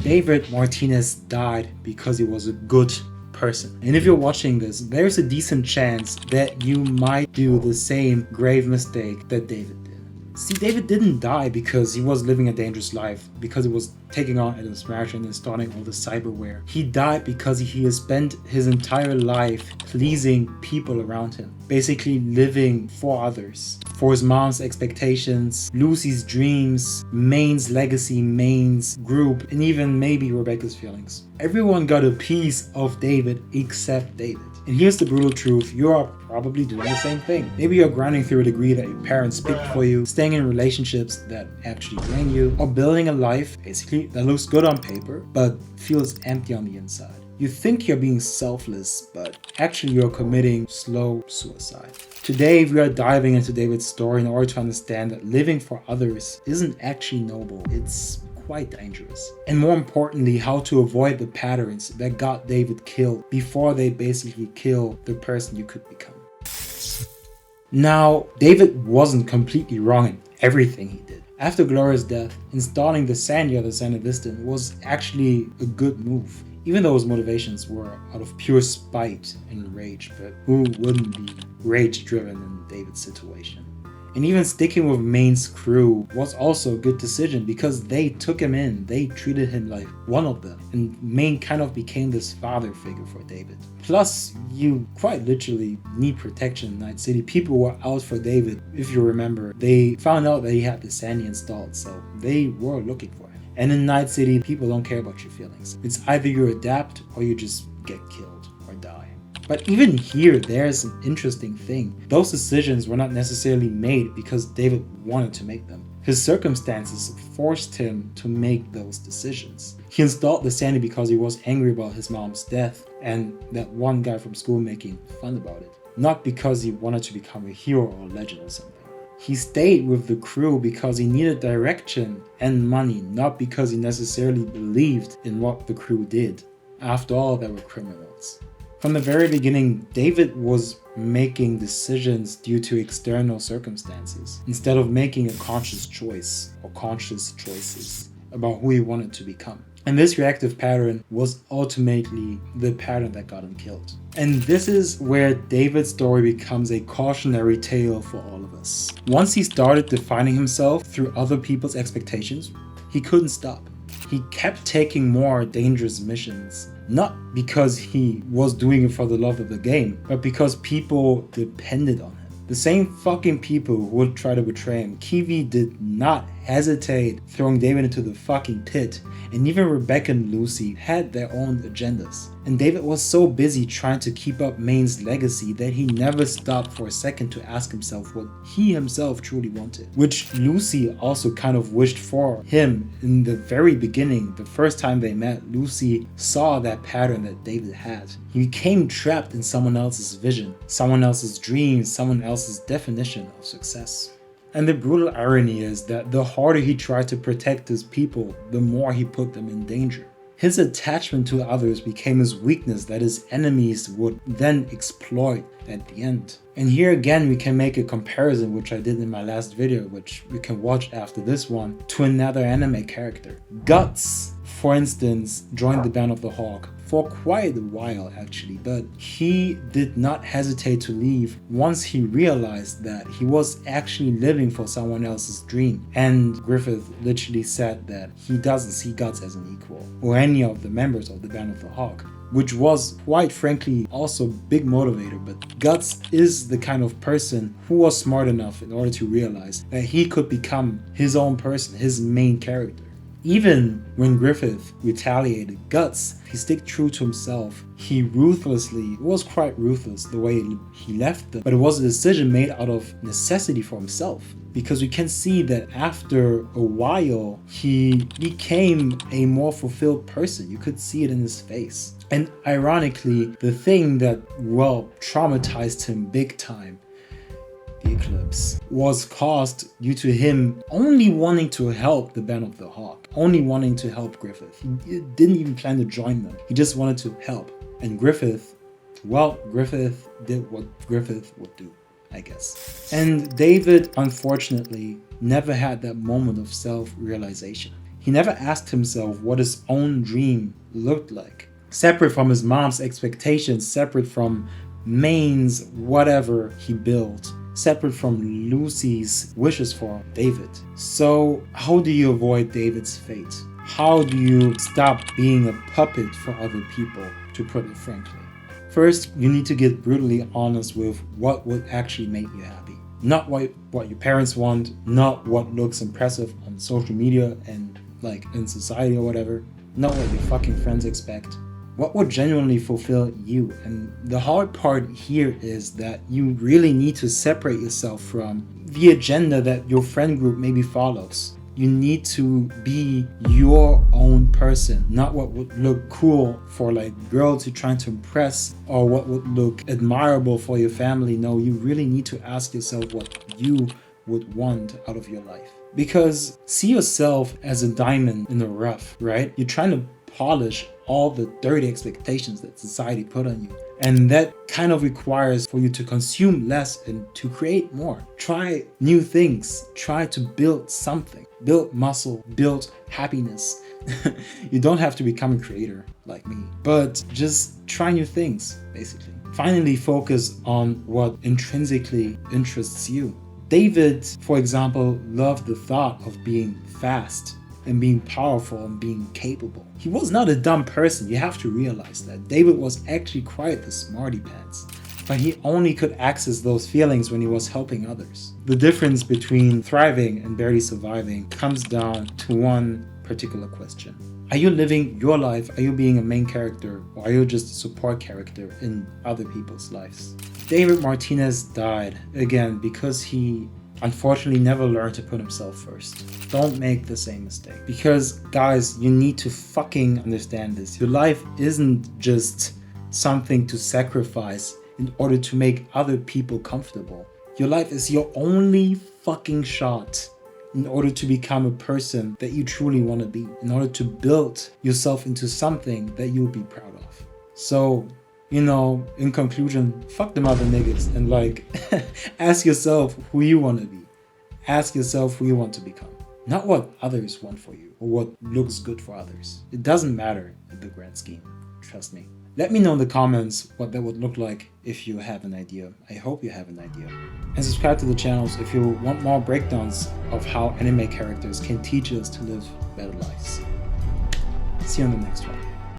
David Martinez died because he was a good person. And if you're watching this, there's a decent chance that you might do the same grave mistake that David did. See, David didn't die because he was living a dangerous life, because he was taking on administration and installing all the cyberware. He died because he has spent his entire life pleasing people around him, basically living for others, for his mom's expectations, Lucy's dreams, Maine's legacy, Maine's group, and even maybe Rebecca's feelings. Everyone got a piece of David except David. And here's the brutal truth, you are probably doing the same thing. Maybe you're grinding through a degree that your parents picked for you, staying in relationships that actually drain you, or building a life, basically, that looks good on paper, but feels empty on the inside. You think you're being selfless, but actually you're committing slow suicide. Today, we are diving into David's story in order to understand that living for others isn't actually noble, it's quite dangerous. And more importantly, how to avoid the patterns that got David killed before they basically kill the person you could become. Now, David wasn't completely wrong in everything he did. After Gloria's death, installing the Sanya, the Sanadistan, was actually a good move. Even though his motivations were out of pure spite and rage, but who wouldn't be rage-driven in David's situation? And even sticking with Maine's crew was also a good decision because they took him in, they treated him like one of them, and Maine kind of became this father figure for David. Plus, you quite literally need protection in Night City. People were out for David, if you remember. They found out that he had the Sandy installed, so they were looking for him. And in Night City, people don't care about your feelings. It's either you adapt or you just get killed or die. But even here, there's an interesting thing. Those decisions were not necessarily made because David wanted to make them. His circumstances forced him to make those decisions. He installed the Sandy because he was angry about his mom's death and that one guy from school making fun about it. Not because he wanted to become a hero or a legend or something. He stayed with the crew because he needed direction and money, not because he necessarily believed in what the crew did. After all, they were criminals. From the very beginning, David was making decisions due to external circumstances, instead of making a conscious choice or conscious choices about who he wanted to become. And this reactive pattern was ultimately the pattern that got him killed. And this is where David's story becomes a cautionary tale for all of us. Once he started defining himself through other people's expectations, he couldn't stop. He kept taking more dangerous missions, not because he was doing it for the love of the game, but because people depended on him. The same fucking people who would try to betray him. Kiwi did not hesitate throwing David into the fucking pit, and even Rebecca and Lucy had their own agendas. And David was so busy trying to keep up Maine's legacy that he never stopped for a second to ask himself what he himself truly wanted. Which Lucy also kind of wished for him in the very beginning. The first time they met, Lucy saw that pattern that David had. He became trapped in someone else's vision, someone else's dreams, someone else's definition of success. And the brutal irony is that the harder he tried to protect his people, the more he put them in danger. His attachment to others became his weakness that his enemies would then exploit at the end. And here again we can make a comparison, which I did in my last video, which you can watch after this one, to another anime character. Guts, for instance, joined the Band of the Hawk for quite a while actually, but he did not hesitate to leave once he realized that he was actually living for someone else's dream. And Griffith literally said that he doesn't see Guts as an equal, or any of the members of the Band of the Hawk, which was quite frankly also a big motivator. But Guts is the kind of person who was smart enough in order to realize that he could become his own person, his main character. Even when Griffith retaliated, Guts, he stayed true to himself. He ruthlessly, it was quite ruthless the way he left them, but it was a decision made out of necessity for himself. Because we can see that after a while, he became a more fulfilled person. You could see it in his face. And ironically, the thing that, well, traumatized him big time, the eclipse, was caused due to him only wanting to help the Band of the Hawk, only wanting to help Griffith. He didn't even plan to join them. He just wanted to help. And Griffith, well, Griffith did what Griffith would do, I guess. And David, unfortunately, never had that moment of self-realization. He never asked himself what his own dream looked like. Separate from his mom's expectations, separate from Maine's whatever he built, separate from Lucy's wishes for David. So how do you avoid David's fate? How do you stop being a puppet for other people, to put it frankly? First, you need to get brutally honest with what would actually make you happy. Not what your parents want, not what looks impressive on social media and like in society or whatever, not what your fucking friends expect. What would genuinely fulfill you? And the hard part here is that you really need to separate yourself from the agenda that your friend group maybe follows. You need to be your own person, not what would look cool for like girls you're trying to impress or what would look admirable for your family. No, you really need to ask yourself what you would want out of your life. Because see yourself as a diamond in the rough, right? You're trying to polish all the dirty expectations that society put on you. And that kind of requires for you to consume less and to create more. Try new things. Try to build something. Build muscle. Build happiness. You don't have to become a creator like me, but just try new things, basically. Finally, focus on what intrinsically interests you. David, for example, loved the thought of being fast and being powerful and being capable. He was not a dumb person, you have to realize that. David was actually quite the smarty pants, but he only could access those feelings when he was helping others. The difference between thriving and barely surviving comes down to one particular question. Are you living your life? Are you being a main character? Or are you just a support character in other people's lives? David Martinez died, again, because he unfortunately never learned to put himself first. Don't make the same mistake. Because, guys, you need to fucking understand this. Your life isn't just something to sacrifice in order to make other people comfortable. Your life is your only fucking shot in order to become a person that you truly want to be, in order to build yourself into something that you'll be proud of. So, in conclusion, fuck them other niggas and like, ask yourself who you want to be. Ask yourself who you want to become. Not what others want for you or what looks good for others. It doesn't matter in the grand scheme. Trust me. Let me know in the comments what that would look like if you have an idea. I hope you have an idea. And subscribe to the channels if you want more breakdowns of how anime characters can teach us to live better lives. See you on the next one.